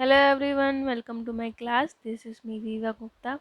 Hello everyone, welcome to my class. This is me Viva Gupta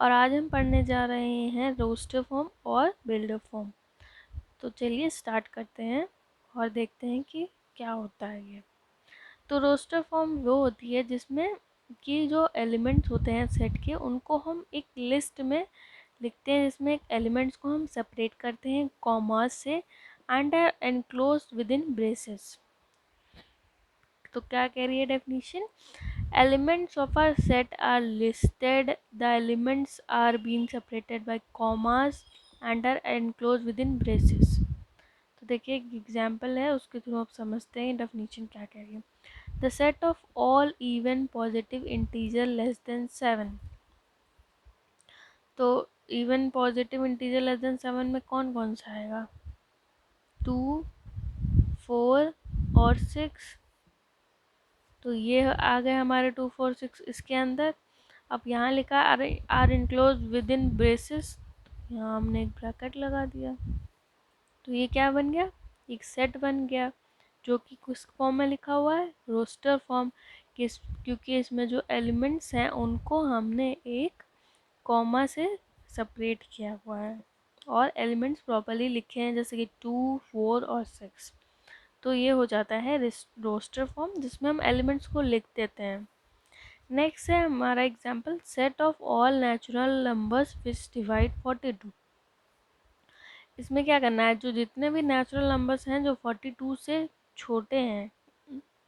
और आज हम पढ़ने जा रहे हैं रोस्टर फॉर्म और बिल्डर फॉर्म। तो चलिए स्टार्ट करते हैं और देखते हैं कि क्या होता है ये। तो रोस्टर फॉर्म वो होती है जिसमें कि जो एलिमेंट्स होते हैं सेट के उनको हम एक लिस्ट में लिखते हैं, जिसमें एलिमेंट्स को हम सेपरेट करते हैं कॉमास से and are enclosed within braces. तो क्या कह रही है definition? Elements of a set are listed. The elements are being separated by commas and are enclosed within braces. तो देखिए एक एग्जाम्पल है, उसके थ्रू आप समझते हैं डेफिनेशन क्या कह रही है। The set of all even positive integer less than 7। तो even positive integer less than 7 में कौन कौन सा आएगा? 2, 4 और 6। तो ये आ गए हमारे 2, 4, 6 इसके अंदर। अब यहाँ लिखा are enclose within braces, यहाँ हमने एक ब्रैकेट लगा दिया। तो ये क्या बन गया? एक सेट बन गया, जो कि किस फॉर्म में लिखा हुआ है? Roster form. क्योंकि इसमें जो एलिमेंट्स हैं उनको हमने एक कॉमा से सेपरेट किया हुआ है और एलिमेंट्स प्रॉपर्ली लिखे हैं, जैसे कि 2, 4 और 6। तो ये हो जाता है रोस्टर फॉर्म, जिसमें हम एलिमेंट्स को लिख देते हैं। नेक्स्ट है हमारा example, set of all natural numbers which divide 42। इसमें क्या करना है? जो जितने भी नेचुरल नंबर्स हैं जो 42 से छोटे हैं,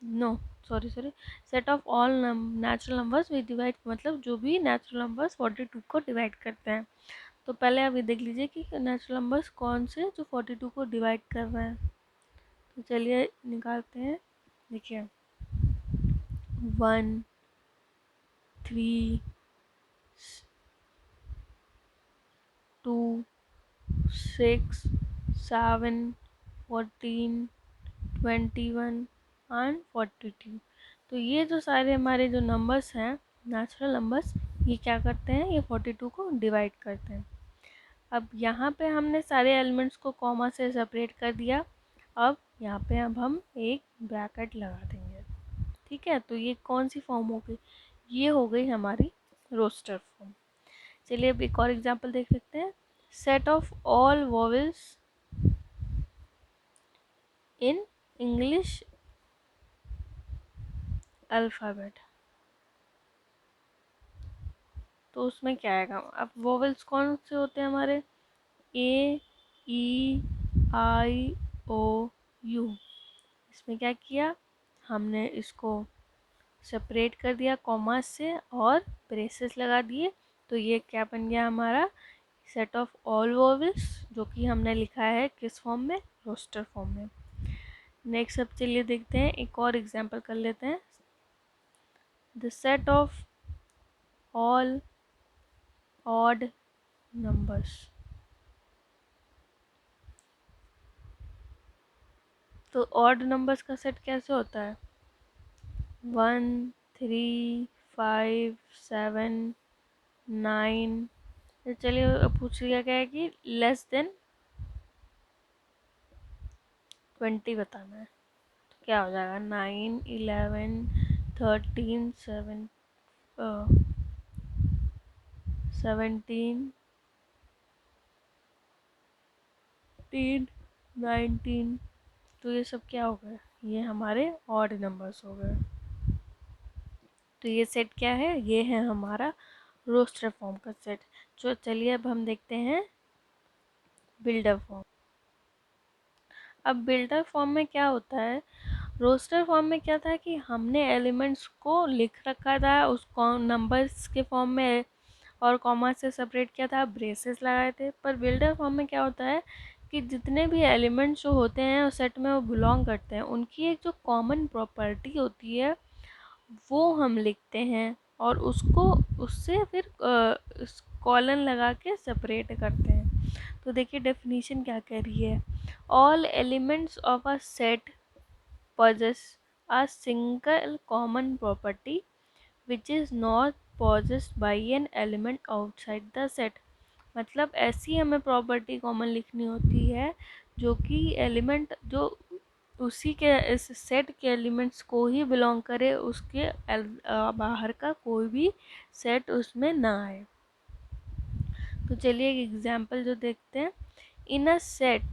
no sorry set of all natural numbers which divide, मतलब जो भी नेचुरल नंबर्स 42 को डिवाइड करते हैं। तो पहले आप ये देख लीजिए कि नेचुरल नंबर्स कौन से जो 42 को डिवाइड कर रहे हैं। तो चलिए निकालते हैं। देखिए 1, 3, 2, 6, 7, 14, 21 एंड 42। तो ये जो सारे हमारे जो नंबर्स हैं नेचुरल नंबर्स, ये क्या करते हैं? ये 42 को डिवाइड करते हैं। अब यहाँ पे हमने सारे एलिमेंट्स को कॉमा से सेपरेट कर दिया। अब यहाँ पे अब हम एक ब्रैकेट लगा देंगे, ठीक है। तो ये कौन सी फॉर्म हो गई? ये हो गई हमारी रोस्टर फॉर्म। चलिए अब एक और एग्जांपल देख लेते हैं। Set of all vowels in English alphabet. तो उसमें क्या आएगा? अब वोवेल्स कौन से होते हैं हमारे? ए, ई, आई, ओ, यू। इसमें क्या किया हमने? इसको सेपरेट कर दिया कॉमा से और ब्रेसेस लगा दिए। तो ये क्या बन गया हमारा? सेट ऑफ ऑल वोवेल्स, जो कि हमने लिखा है किस फॉर्म में? रोस्टर फॉर्म में। नेक्स्ट अब चलिए देखते हैं, एक और एग्जांपल कर लेते हैं। The set of all odd numbers. तो ऑड नंबर्स का सेट कैसे होता है? 1, 3, 5, 7, 9। तो चलिए पूछ लिया गया है कि लेस देन 20 बताना है। तो क्या हो जाएगा? 9, 11, 13, 17, 19। तो ये सब क्या हो गए? ये हमारे ऑड नंबर्स हो गए। तो ये सेट क्या है? ये है हमारा रोस्टर फॉर्म का सेट। जो चलिए अब हम देखते हैं बिल्डर फॉर्म। अब बिल्डर फॉर्म में क्या होता है? रोस्टर फॉर्म में क्या था कि हमने एलिमेंट्स को लिख रखा था उस नंबर्स के फॉर्म में और कॉमा से सेपरेट किया था, ब्रेसेस लगाए थे। पर बिल्डर फॉर्म में क्या होता है कि जितने भी एलिमेंट्स जो होते हैं उस सेट में वो बिलोंग करते हैं, उनकी एक जो कॉमन प्रॉपर्टी होती है वो हम लिखते हैं और उसको उससे फिर कॉलन लगा के सेपरेट करते हैं। तो देखिए डेफिनेशन क्या कह रही है। All elements of a set possess a single common property which is not possessed by an element outside the set। मतलब ऐसी हमें प्रॉपर्टी कॉमन लिखनी होती है जो कि एलिमेंट जो उसी के इस सेट के एलिमेंट्स को ही बिलोंग करे, उसके बाहर का कोई भी सेट उसमें ना आए। तो चलिए एक एग्जांपल जो देखते हैं। इन अ सेट,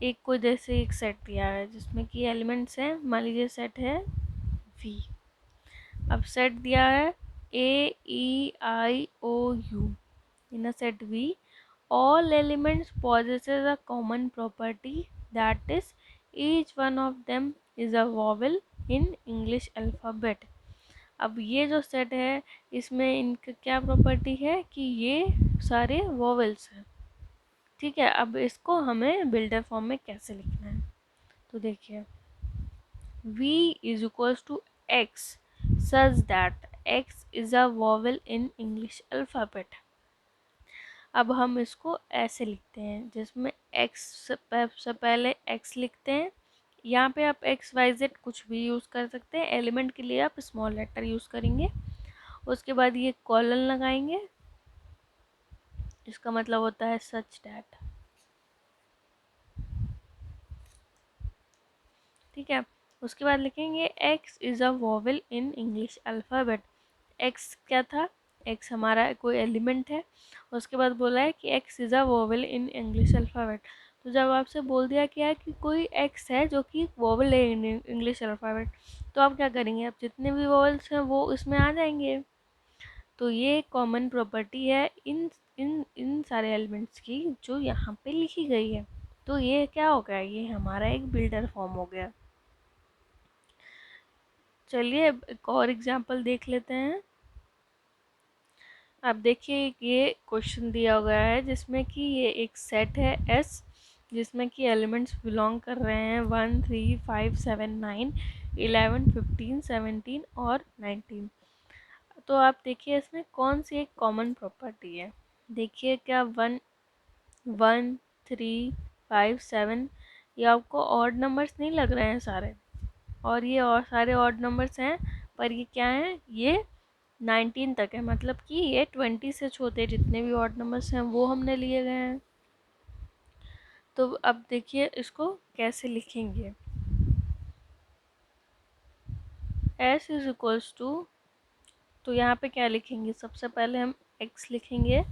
एक कोई जैसे एक सेट दिया है जिसमें कि एलिमेंट्स हैं, मान लीजिए सेट है V। अब सेट दिया है AEIOU। In a set V all elements possesses a common property, that is each one of them is a vowel in English alphabet। अब ये जो सेट है इसमें इनका क्या प्रॉपर्टी है कि ये सारे वॉवेल्स हैं। ठीक है, अब इसको हमें बिल्डर फॉर्म में कैसे लिखना है, तो देखिए V is equals to X such that X is a vowel in English alphabet। अब हम इसको ऐसे लिखते हैं जिसमें x से पहले x लिखते हैं। यहाँ पे आप XYZ कुछ भी यूज़ कर सकते हैं, एलिमेंट के लिए आप स्मॉल लेटर यूज़ करेंगे। उसके बाद ये कॉलन लगाएंगे, इसका मतलब होता है सच डैट। ठीक है, उसके बाद लिखेंगे x is a vowel in English alphabet. x क्या था, x हमारा कोई एलिमेंट है। उसके बाद बोला है कि x is a vowel in English alphabet. तो जब आपसे बोल दिया गया है कि कोई x है जो कि वॉवेल है इन इंग्लिश अल्फ़ाबेट, तो आप क्या करेंगे, आप जितने भी वॉवेल्स हैं वो इसमें आ जाएंगे। तो ये कॉमन प्रॉपर्टी है इन इन इन सारे एलिमेंट्स की जो यहाँ पे लिखी गई है। तो ये क्या हो गया, ये हमारा एक बिल्डर फॉर्म हो गया। चलिए एक और एग्जांपल देख लेते हैं। अब देखिए ये क्वेश्चन दिया गया है जिसमें कि ये एक सेट है S, जिसमें कि एलिमेंट्स बिलोंग कर रहे हैं 1 3 5 7 9 11 15 17 और 19। तो आप देखिए इसमें कौन सी एक कॉमन प्रॉपर्टी है। देखिए क्या 1 1 3 5 7 ये आपको ऑड नंबर्स नहीं लग रहे हैं सारे, और ये और सारे ऑड नंबर्स हैं, पर ये क्या है, ये 19 तक है, मतलब कि ये 20 से छोटे जितने भी ऑड नंबर्स हैं वो हमने लिए गए हैं। तो अब देखिए इसको कैसे लिखेंगे। S इज इक्वल्स टू, तो यहाँ पे क्या लिखेंगे, सबसे पहले हम x लिखेंगे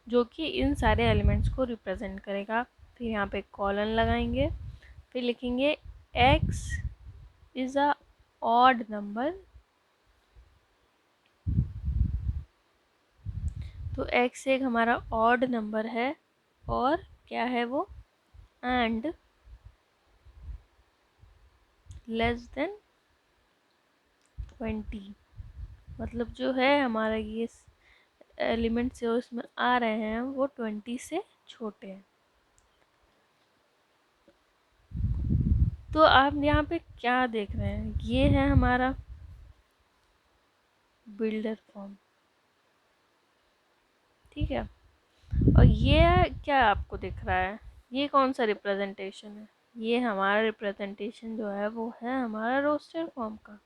जो कि इन सारे एलिमेंट्स को रिप्रेजेंट करेगा। फिर यहाँ पे कॉलन लगाएंगे, फिर लिखेंगे x is a odd number. तो x एक हमारा ऑड नंबर है और क्या है वो, एंड लेस देन 20। मतलब जो है हमारा ये एलिमेंट जो इसमें आ रहे हैं वो 20 से छोटे हैं। तो आप यहाँ पे क्या देख रहे हैं, ये है हमारा बिल्डर फॉर्म। ठीक है, और ये क्या आपको दिख रहा है, ये कौन सा रिप्रेजेंटेशन है, ये हमारा रिप्रेजेंटेशन जो है वो है हमारा रोस्टर फॉर्म का।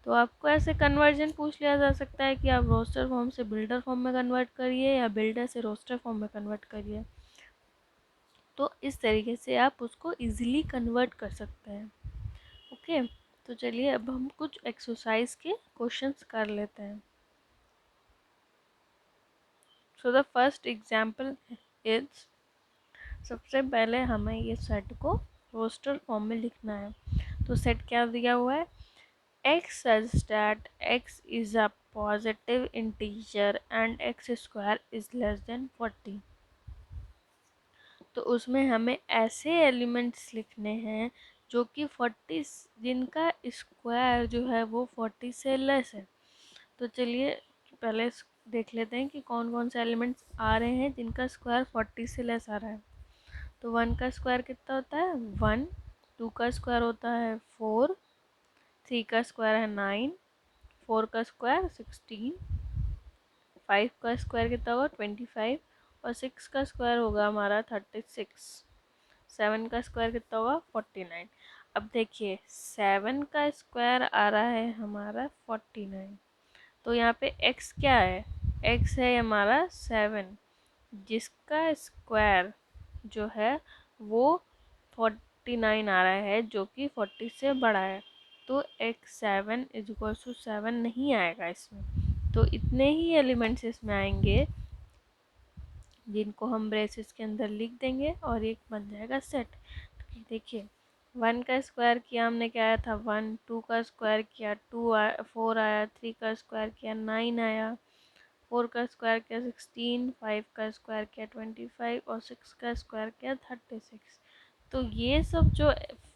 तो आपको ऐसे कन्वर्जन पूछ लिया जा सकता है कि आप रोस्टर फॉर्म से बिल्डर फॉर्म में कन्वर्ट करिए या बिल्डर से रोस्टर फॉर्म में कन्वर्ट करिए। तो इस तरीके से आप उसको इजीली कन्वर्ट कर सकते हैं। ओके, तो चलिए अब हम कुछ एक्सरसाइज के क्वेश्चंस कर लेते हैं। So the first example is, सबसे पहले हमें ये सेट को रोस्टर फॉर्म में लिखना है। तो सेट क्या दिया हुआ है, x such that x is a positive integer and x square is less than 40। तो उसमें हमें ऐसे एलिमेंट्स लिखने हैं जो कि 40, जिनका स्क्वायर जो है वो 40 से लेस है। तो चलिए पहले देख लेते हैं कि कौन कौन से एलिमेंट्स आ रहे हैं जिनका स्क्वायर 40 से लेस आ रहा है। तो 1 का स्क्वायर कितना होता है 1, 2 का स्क्वायर होता है 4, 3 का स्क्वायर है 9, 4 का स्क्वायर 16, 5 का स्क्वायर कितना होगा 25, और 6 का स्क्वायर होगा हमारा 36, 7 का स्क्वायर कितना होगा 49। अब देखिए 7 का स्क्वायर आ रहा है हमारा 49। तो यहाँ पे x क्या है, x है हमारा 7, जिसका स्क्वायर जो है वो 49 49 आ रहा है जो कि 40 से बड़ा है, तो x7 इज इक्वल टू 7 नहीं आएगा इसमें। तो इतने ही एलिमेंट्स इसमें आएंगे जिनको हम ब्रेसेस के अंदर लिख देंगे और एक बन जाएगा सेट। तो देखिए 1 का स्क्वायर किया हमने, क्या आया था 1, 2 का स्क्वायर किया 2 आया, 4 आया, 3 का स्क्वायर किया 9 आया, 4 का स्क्वायर किया 16, 5 का स्क्वायर किया 25 और 6 का स्क्वायर किया 36। तो ये सब जो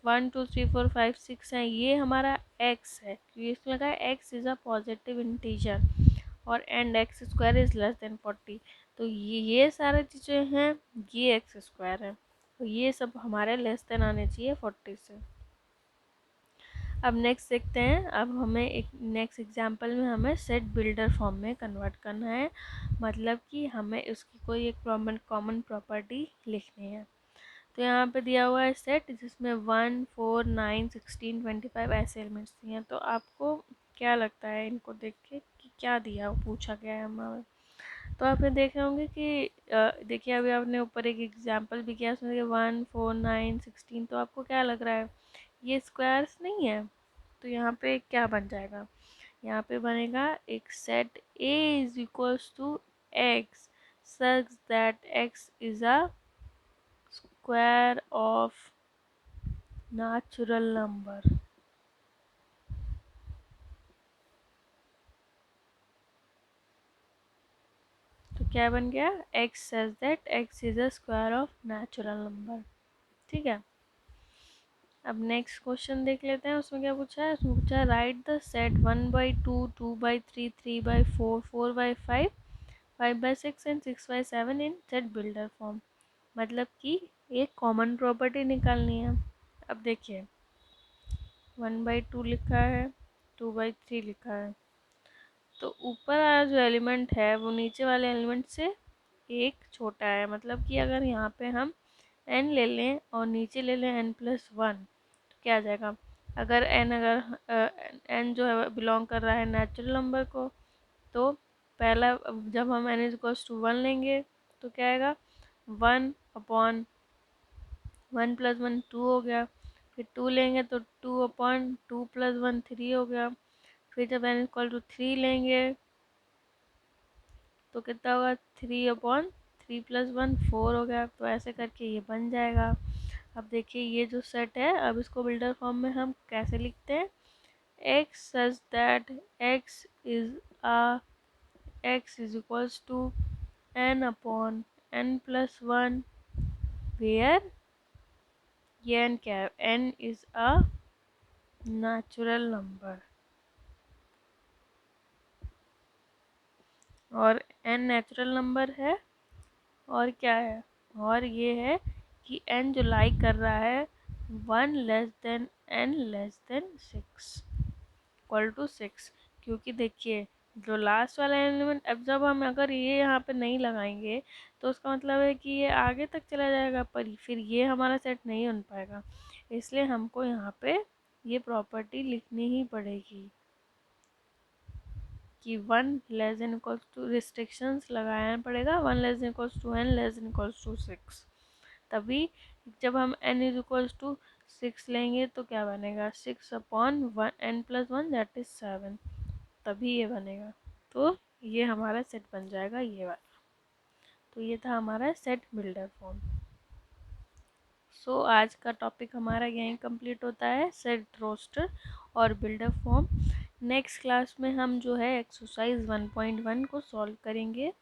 1 2 3 4 5 6 है ये हमारा x है, क्योंकि इसमें लगा है x is a positive integer और and x square is less than 40। तो ये सारे चीज़ें हैं, ये एक्स स्क्वायर है, तो ये सब हमारे लेस देन आने चाहिए 40 से। अब नेक्स्ट देखते हैं, अब हमें एक नेक्स्ट एग्जांपल में हमें सेट बिल्डर फॉर्म में कन्वर्ट करना है, मतलब कि हमें उसकी कोई एक कॉमन प्रॉपर्टी लिखनी है। तो यहाँ पे दिया हुआ है सेट जिसमें 1 4 9 16 25 ऐसे एलिमेंट्स दिए हैं। तो आपको क्या लगता है इनको देख के कि क्या दिया पूछा गया है हमें? तो आपने देखे होंगे कि देखिए अभी आपने ऊपर एक एग्जांपल भी किया उसमें 1 4 9 16, तो आपको क्या लग रहा है ये स्क्वायर्स नहीं है। तो यहाँ पे क्या बन जाएगा, यहाँ पे बनेगा एक set A is equals to X such that x is a square of natural number. तो क्या बन गया, x such that x is a square of natural number. ठीक है, अब नेक्स्ट क्वेश्चन देख लेते हैं, उसमें क्या पूछा है, उसमें पूछा है right the set 1/2 2/3 3/4 4/5 5/6 and 6/7 in set builder form. मतलब कि एक कॉमन प्रॉपर्टी निकालनी है। अब देखिए 1/2 लिखा है, 2/3 लिखा है, तो ऊपर वाला जो एलिमेंट है वो नीचे वाले एलिमेंट से एक छोटा है। मतलब कि अगर यहाँ पे हम n ले लें और नीचे ले लें n+1, तो क्या आ जाएगा, अगर n जो है बिलोंग कर रहा है नेचुरल नंबर को, तो पहला जब हम n=1 लेंगे तो क्या आएगा 1/1 2 हो गया, फिर 2 लेंगे तो 2/2 + 1 3 हो गया, फिर जब n=3 लेंगे तो कितना होगा 3/3 + 1 4 हो गया। तो ऐसे करके ये बन जाएगा। अब देखिए ये जो सेट है, अब इसको बिल्डर फॉर्म में हम कैसे लिखते हैं, x such that x is equals to n/n+1 where ये n क्या है, n is a natural number और n नेचुरल नंबर है और क्या है, और ये है कि n जो लाइक कर रहा है 1 less than n less than 6 equal to 6। क्योंकि देखिए जो लास्ट वाला एलिमेंट, अब जब हम अगर ये यहाँ पे नहीं लगाएंगे तो उसका मतलब है कि ये आगे तक चला जाएगा, पर फिर ये हमारा सेट नहीं बन पाएगा। इसलिए हमको यहाँ पे ये प्रॉपर्टी लिखनी ही पड़ेगी कि 1 less than equals to, restrictions लगाना पड़ेगा 1 less than equals to n less than equals to 6। तभी जब हम n इज इक्वल्स टू 6 लेंगे तो क्या बनेगा 6/n+1 दैट इज 7, तभी ये बनेगा। तो ये हमारा सेट बन जाएगा ये वाला। तो ये था हमारा सेट बिल्डर फॉर्म। सो आज का टॉपिक हमारा यहीं कंप्लीट होता है, सेट रोस्टर और बिल्डर फॉर्म। नेक्स्ट क्लास में हम जो है एक्सरसाइज 1.1 को सॉल्व करेंगे।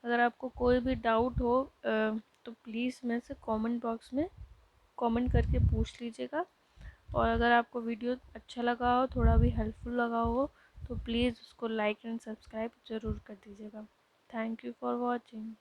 अगर आपको कोई भी डाउट हो तो प्लीज़ मेरे से कमेंट बॉक्स में कमेंट करके पूछ लीजिएगा। और अगर आपको वीडियो अच्छा लगा हो, थोड़ा भी हेल्पफुल लगा हो, तो प्लीज़ उसको लाइक एंड सब्सक्राइब ज़रूर कर दीजिएगा। Thank you for watching.